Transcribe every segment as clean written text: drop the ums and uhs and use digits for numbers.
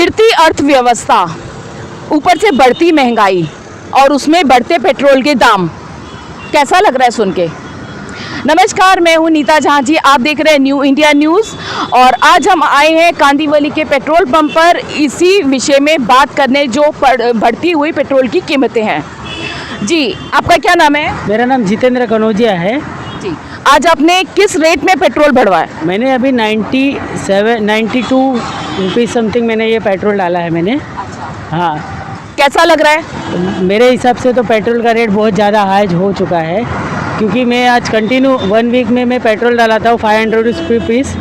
गिरती अर्थव्यवस्था, ऊपर से बढ़ती महंगाई और उसमें बढ़ते पेट्रोल के दाम, कैसा लग रहा है सुन के? नमस्कार, मैं हूं नीता झा जी, आप देख रहे हैं न्यू इंडिया न्यूज़ और आज हम आए हैं कांदीवली के पेट्रोल पंप पर इसी विषय में बात करने जो बढ़ती हुई पेट्रोल की कीमतें हैं। जी, आपका क्या नाम है? मेरा नाम जितेंद्र कनौजिया है जी, आज आपने किस रेट में पेट्रोल भरवाया? मैंने अभी 92 रुपीज़ समथिंग मैंने ये पेट्रोल डाला है मैंने। हाँ, कैसा लग रहा है? मेरे हिसाब से तो पेट्रोल का रेट बहुत ज़्यादा हाई हो चुका है, क्योंकि मैं आज कंटिन्यू 1 वीक में मैं पेट्रोल डालाता हूँ 500 रुपीज़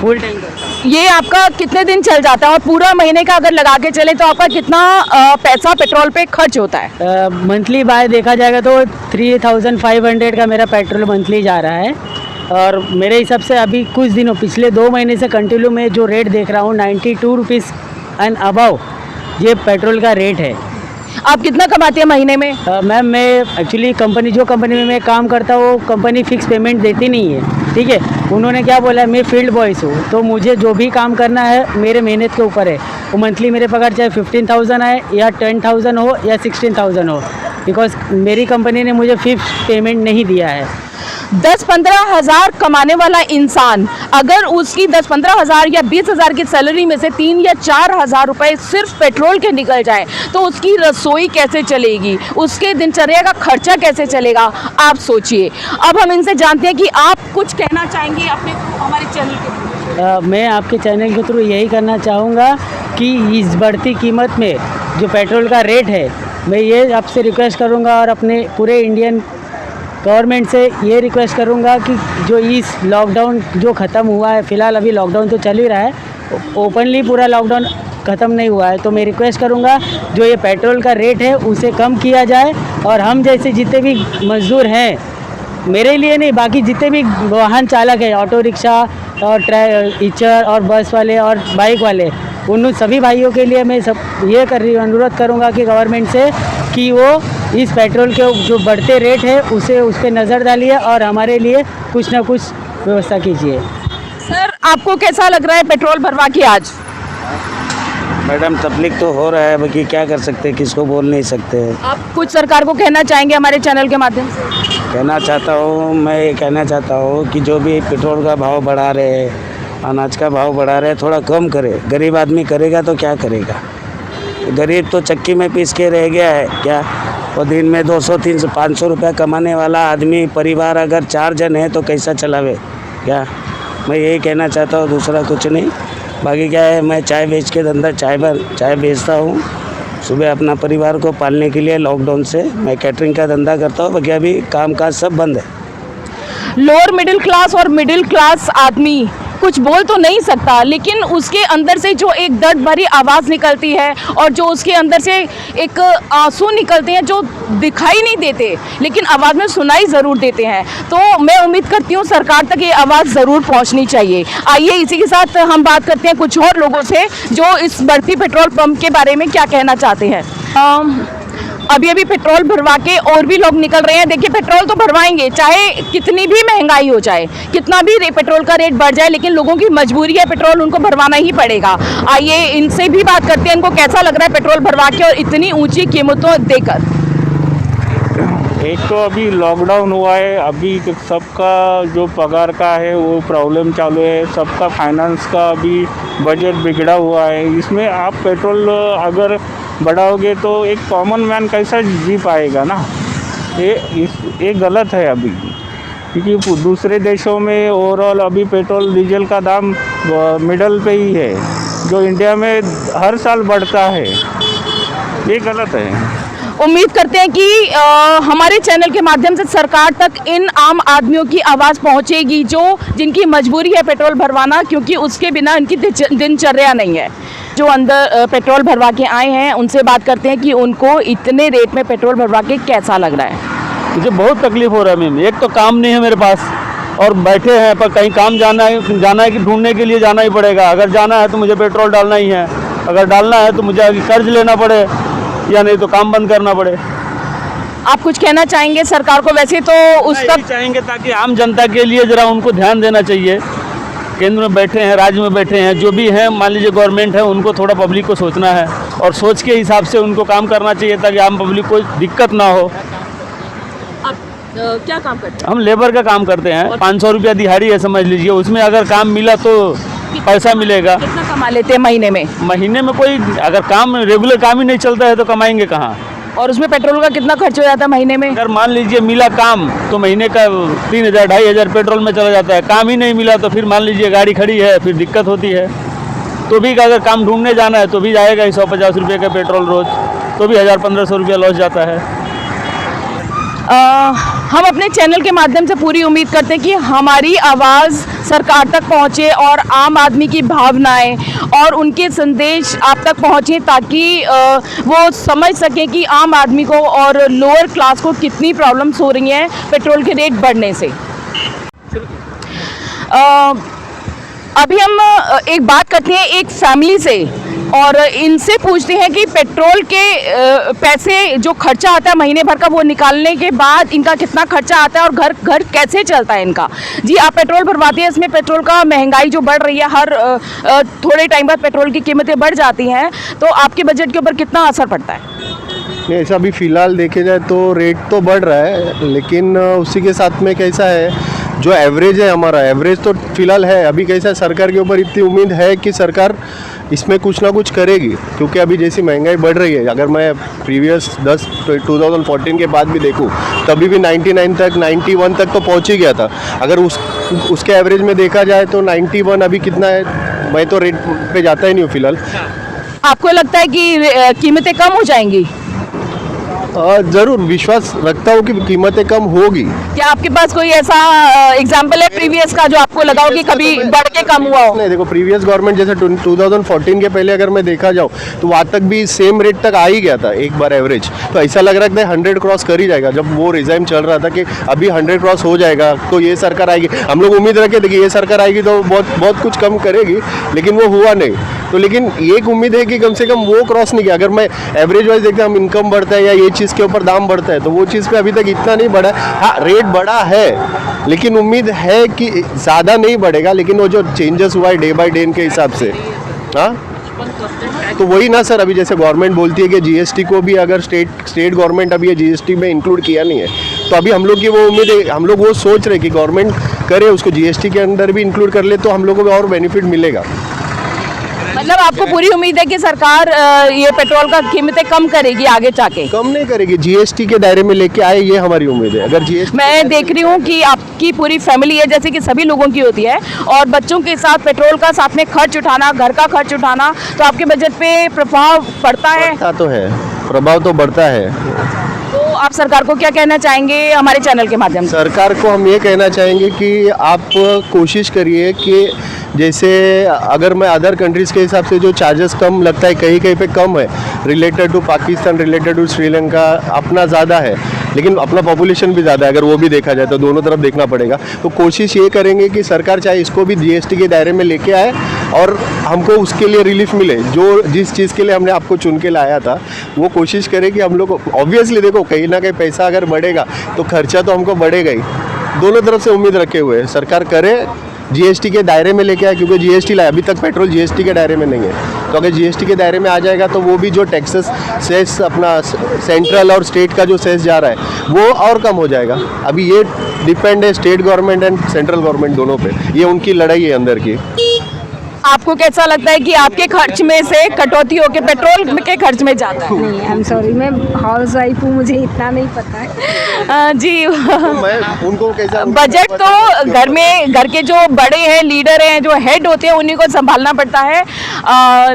फुल टैंक। ये आपका कितने दिन चल जाता है और पूरा महीने का अगर लगा के चले तो आपका कितना पैसा पेट्रोल पे खर्च होता है? मंथली बाय देखा जाएगा तो 3500 का मेरा पेट्रोल मंथली जा रहा है। और मेरे हिसाब से अभी कुछ दिनों पिछले 2 महीने से कंटिन्यू में जो रेट देख रहा हूँ 92 रुपीज़ एंड अबव ये पेट्रोल का रेट है। आप कितना कमाते हैं महीने में? मैम, मैं एक्चुअली जो कंपनी में मैं काम करता हूँ वो कंपनी फिक्स पेमेंट देती नहीं है, ठीक है। उन्होंने क्या बोला है, मैं फील्ड बॉयज़ हूँ तो मुझे जो भी काम करना है मेरे मेहनत के ऊपर है। वो मंथली मेरे पगार चाहे 15,000 आए या 10,000 हो या 16,000 हो, बिकॉज मेरी कंपनी ने मुझे फिक्स पेमेंट नहीं दिया है। 10-15 हज़ार कमाने वाला इंसान अगर उसकी 10-15 हज़ार या 20 हज़ार की सैलरी में से 3 या 4 हज़ार रुपये सिर्फ पेट्रोल के निकल जाए तो उसकी रसोई कैसे चलेगी, उसके दिनचर्या का खर्चा कैसे चलेगा, आप सोचिए। अब हम इनसे जानते हैं कि आप कुछ कहना चाहेंगे अपने हमारे चैनल के थ्रू। मैं आपके चैनल के थ्रू यही करना चाहूँगा कि इस बढ़ती कीमत में जो पेट्रोल का रेट है, मैं ये आपसे रिक्वेस्ट करूँगा और अपने पूरे इंडियन गवर्नमेंट से ये रिक्वेस्ट करूँगा कि जो इस लॉकडाउन जो ख़त्म हुआ है, फ़िलहाल अभी लॉकडाउन तो चल ही रहा है, ओपनली पूरा लॉकडाउन ख़त्म नहीं हुआ है, तो मैं रिक्वेस्ट करूँगा जो ये पेट्रोल का रेट है उसे कम किया जाए और हम जैसे जितने भी मज़दूर हैं, मेरे लिए नहीं बाकी जितने भी वाहन चालक हैं, ऑटो रिक्शा और टीचर और बस वाले और बाइक वाले, उन सभी भाइयों के लिए मैं ये अनुरोध करूँगा कि गवर्नमेंट से कि वो इस पेट्रोल के जो बढ़ते रेट है उस पर नज़र डालिए और हमारे लिए कुछ ना कुछ व्यवस्था कीजिए। सर, आपको कैसा लग रहा है पेट्रोल भरवा के आज? मैडम, तकलीफ तो हो रहा है, बाकी क्या कर सकते हैं, किसको बोल नहीं सकते। आप कुछ सरकार को कहना चाहेंगे हमारे चैनल के माध्यम से? मैं ये कहना चाहता हूँ कि जो भी पेट्रोल का भाव बढ़ा रहे हैं, अनाज का भाव बढ़ा रहे हैं, थोड़ा कम करे। गरीब आदमी करेगा तो क्या करेगा? गरीब तो चक्की में पीस के रह गया है क्या? और दिन में 200, 300, 500 रुपया कमाने वाला आदमी परिवार अगर 4 जन है तो कैसा चलावे क्या? मैं यही कहना चाहता हूँ, दूसरा कुछ नहीं। बाकी क्या है, मैं चाय बेच के धंधा चाय बेचता हूँ। सुबह अपना परिवार को पालने के लिए लॉकडाउन से मैं कैटरिंग का धंधा करता हूँ। बाकी अभी कामकाज सब बंद है। लोअर मिडिल क्लास और मिडिल क्लास आदमी कुछ बोल तो नहीं सकता, लेकिन उसके अंदर से जो एक दर्द भरी आवाज़ निकलती है और जो उसके अंदर से एक आंसू निकलते हैं जो दिखाई नहीं देते लेकिन आवाज़ में सुनाई ज़रूर देते हैं, तो मैं उम्मीद करती हूँ सरकार तक ये आवाज़ ज़रूर पहुँचनी चाहिए। आइए इसी के साथ हम बात करते हैं कुछ और लोगों से जो इस बढ़ती पेट्रोल पंप के बारे में क्या कहना चाहते हैं। अभी पेट्रोल भरवा के और भी लोग निकल रहे हैं। देखिए, पेट्रोल तो भरवाएंगे चाहे कितनी भी महंगाई हो जाए, कितना भी पेट्रोल का रेट बढ़ जाए, लेकिन लोगों की मजबूरी है, पेट्रोल उनको भरवाना ही पड़ेगा। आइए इनसे भी बात करते हैं, इनको कैसा लग रहा है पेट्रोल भरवा के और इतनी ऊंची कीमतों देकर। एक तो अभी लॉकडाउन हुआ है, अभी सबका जो पगार का है वो प्रॉब्लम चालू है, सबका फाइनेंस का अभी बजट बिगड़ा हुआ है। इसमें आप पेट्रोल अगर बढ़ाओगे तो एक कॉमन मैन कैसा जी पाएगा ना? ये गलत है अभी, क्योंकि दूसरे देशों में ओवरऑल अभी पेट्रोल डीजल का दाम मिडल पे ही है, जो इंडिया में हर साल बढ़ता है। ये गलत है। उम्मीद करते हैं कि हमारे चैनल के माध्यम से सरकार तक इन आम आदमियों की आवाज़ पहुंचेगी जिनकी मजबूरी है पेट्रोल भरवाना, क्योंकि उसके बिना इनकी दिनचर्या नहीं है। जो अंदर पेट्रोल भरवा के आए हैं उनसे बात करते हैं कि उनको इतने रेट में पेट्रोल भरवा के कैसा लग रहा है। मुझे बहुत तकलीफ हो रहा है मैम। एक तो काम नहीं है मेरे पास और बैठे हैं, पर कहीं काम जाना है कि ढूंढने के लिए जाना ही पड़ेगा। अगर जाना है तो मुझे पेट्रोल डालना ही है, अगर डालना है तो मुझे आगे कर्ज लेना पड़े या नहीं तो काम बंद करना पड़े। आप कुछ कहना चाहेंगे सरकार को? वैसे तो उस तक चाहेंगे ताकि आम जनता के लिए ज़रा उनको ध्यान देना चाहिए केंद्र में बैठे हैं, राज्य में बैठे हैं, जो भी हैं, मान लीजिए गवर्नमेंट है, उनको थोड़ा पब्लिक को सोचना है और सोच के हिसाब से उनको काम करना चाहिए ताकि आम पब्लिक को दिक्कत ना हो। आप क्या काम करते हम लेबर का काम करते हैं, 500 रुपया दिहाड़ी है समझ लीजिए, उसमें अगर काम मिला तो पैसा मिलेगा। हैं? कितना कमा लेते हैं महीने में? महीने में कोई अगर काम रेगुलर काम ही नहीं चलता है तो कमाएंगे कहाँ। और उसमें पेट्रोल का कितना खर्च हो जाता है महीने में? अगर मान लीजिए मिला काम तो महीने का 3000 2500 पेट्रोल में चला जाता है। काम ही नहीं मिला तो फिर मान लीजिए गाड़ी खड़ी है, फिर दिक्कत होती है। तो भी अगर काम ढूंढने जाना है तो भी जाएगा ही 150 रुपये का पेट्रोल रोज़, तो भी 1000-1500 रुपया लॉस जाता है। हम अपने चैनल के माध्यम से पूरी उम्मीद करते हैं कि हमारी आवाज़ सरकार तक पहुंचे और आम आदमी की भावनाएं और उनके संदेश आप तक पहुंचे ताकि वो समझ सकें कि आम आदमी को और लोअर क्लास को कितनी प्रॉब्लम्स हो रही हैं पेट्रोल के रेट बढ़ने से। अभी हम एक बात करते हैं एक फैमिली से और इनसे पूछते हैं कि पेट्रोल के पैसे जो खर्चा आता है महीने भर का, वो निकालने के बाद इनका कितना खर्चा आता है और घर कैसे चलता है इनका। जी, आप पेट्रोल भरवाते हैं, इसमें पेट्रोल का महंगाई जो बढ़ रही है, हर थोड़े टाइम बाद पेट्रोल की कीमतें बढ़ जाती हैं, तो आपके बजट के ऊपर कितना असर पड़ता है? नहीं, ऐसा अभी फ़िलहाल देखे जाए तो रेट तो बढ़ रहा है, लेकिन उसी के साथ में कैसा है, जो एवरेज है हमारा एवरेज तो फ़िलहाल है। अभी कैसा है, सरकार के ऊपर इतनी उम्मीद है कि सरकार इसमें कुछ ना कुछ करेगी, क्योंकि अभी जैसी महंगाई बढ़ रही है, अगर मैं प्रीवियस 2014 के बाद भी देखूं तभी भी 99 तक 91 तक तो पहुंच ही गया था। अगर उसके एवरेज में देखा जाए तो 91 अभी कितना है, मैं तो रेट पे जाता ही नहीं हूँ फ़िलहाल। आपको लगता है कि कीमतें कम हो जाएंगी? ज़रूर विश्वास रखता हूँ कि कीमतें कम होगी। क्या आपके पास कोई ऐसा एग्जाम्पल है प्रीवियस का जो आपको लगा हो कि कभी बढ़ के कम हुआ हो? नहीं, देखो प्रीवियस गवर्नमेंट जैसे 2014 के पहले अगर मैं देखा जाऊँ तो वहाँ तक भी सेम रेट तक आ ही गया था एक बार एवरेज। तो ऐसा लग रहा था 100 क्रॉस कर ही जाएगा। जब वो रिजाइम चल रहा था कि अभी 100 क्रॉस हो जाएगा तो ये सरकार आएगी, हम लोग उम्मीद रखे थे कि ये सरकार आएगी तो बहुत कुछ कम करेगी, लेकिन वो हुआ नहीं। तो लेकिन एक उम्मीद है कि कम से कम वो क्रॉस नहीं किया। अगर मैं एवरेज वाइज देखते हम इनकम बढ़ता है या ये चीज़ के ऊपर दाम बढ़ता है तो वो चीज़ पे अभी तक इतना नहीं बढ़ा है। हाँ, रेट बढ़ा है, लेकिन उम्मीद है कि ज़्यादा नहीं बढ़ेगा, लेकिन वो जो चेंजेस हुआ है डे बाय डे के हिसाब से, हाँ तो वही ना सर। अभी जैसे गवर्नमेंट बोलती है कि जीएसटी को भी अगर स्टेट गवर्नमेंट अभी ये जीएसटी में इंक्लूड किया नहीं है, तो अभी हम लोग की वो उम्मीद है, हम लोग वो सोच रहे कि गवर्नमेंट करे उसको जीएसटी के अंदर भी इंक्लूड कर ले तो हम लोगों को और बेनिफिट मिलेगा। मतलब आपको पूरी उम्मीद है कि सरकार ये पेट्रोल का कीमतें कम करेगी आगे जाके? कम नहीं करेगी, जीएसटी के दायरे में लेके आए, ये हमारी उम्मीद है। अगर जीएसटी, मैं देख रही हूँ कि आपकी पूरी फैमिली है जैसे कि सभी लोगों की होती है और बच्चों के साथ पेट्रोल का साथ में खर्च उठाना, घर का खर्च उठाना, तो आपके बजट पे प्रभाव पड़ता है? बढ़ता तो है, प्रभाव तो बढ़ता है। तो आप सरकार को क्या कहना चाहेंगे हमारे चैनल के माध्यम से? सरकार को हम ये कहना चाहेंगे कि आप कोशिश करिए कि जैसे अगर मैं अदर कंट्रीज़ के हिसाब से जो चार्जेस कम लगता है, कहीं कहीं पे कम है, related to Pakistan, related to Sri Lanka अपना ज़्यादा है, लेकिन अपना पॉपुलेशन भी ज़्यादा है। अगर वो भी देखा जाए तो दोनों तरफ देखना पड़ेगा। तो कोशिश ये करेंगे कि सरकार चाहे इसको भी जीएसटी के दायरे में लेके आए और हमको उसके लिए रिलीफ मिले। जो जिस चीज़ के लिए हमने आपको चुन के लाया था वो कोशिश करें कि हम लोग, ऑब्वियसली देखो कहीं ना कहीं पैसा अगर बढ़ेगा तो खर्चा तो हमको बढ़ेगा ही। दोनों तरफ से उम्मीद रखे हुए हैं, सरकार करे, जीएसटी के दायरे में लेके आए, क्योंकि जीएसटी लाया, अभी तक पेट्रोल जीएसटी के दायरे में नहीं है। तो अगर जीएसटी के दायरे में आ जाएगा तो वो भी जो टैक्सेस सेस अपना सेंट्रल और स्टेट का जो सेस जा रहा है वो और कम हो जाएगा। अभी ये डिपेंड है state government and central government दोनों पे, ये उनकी लड़ाई है अंदर की। आपको कैसा लगता है कि आपके खर्च में से कटौती होकर पेट्रोल के खर्च में जाता है? नहीं, आई एम सॉरी, मैं हाउस वाइफ हूँ, मुझे इतना नहीं पता है। जी मैं उनको कैसा बजट तो घर के जो बड़े हैं, लीडर हैं, जो हेड होते हैं उन्हीं को संभालना पड़ता है,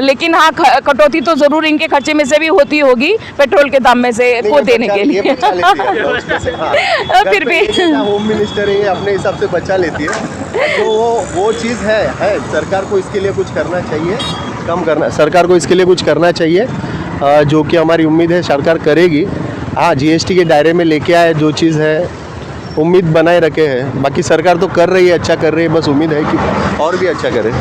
लेकिन हाँ कटौती तो ज़रूर इनके खर्चे में से भी होती होगी पेट्रोल के दाम में से को देने के लिए। फिर भी होम मिनिस्टर है, अपने हिसाब से बचा लेती है, तो वो चीज़ है सरकार को इसके लिए कुछ करना चाहिए, कम करना, सरकार को इसके लिए कुछ करना चाहिए, जो कि हमारी उम्मीद है सरकार करेगी। हाँ, जीएसटी के दायरे में लेके आए, जो चीज़ है उम्मीद बनाए रखे हैं। बाकी सरकार तो कर रही है, अच्छा कर रही है, बस उम्मीद है कि और भी अच्छा करे।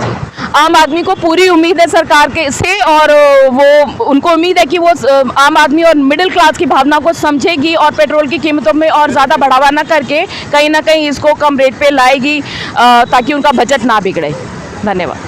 आम आदमी को पूरी उम्मीद है सरकार के से, और वो उनको उम्मीद है कि वो आम आदमी और मिडिल क्लास की भावना को समझेगी और पेट्रोल की कीमतों में और ज़्यादा बढ़ावा ना करके कहीं ना कहीं इसको कम रेट पे लाएगी ताकि उनका बजट ना बिगड़े। धन्यवाद।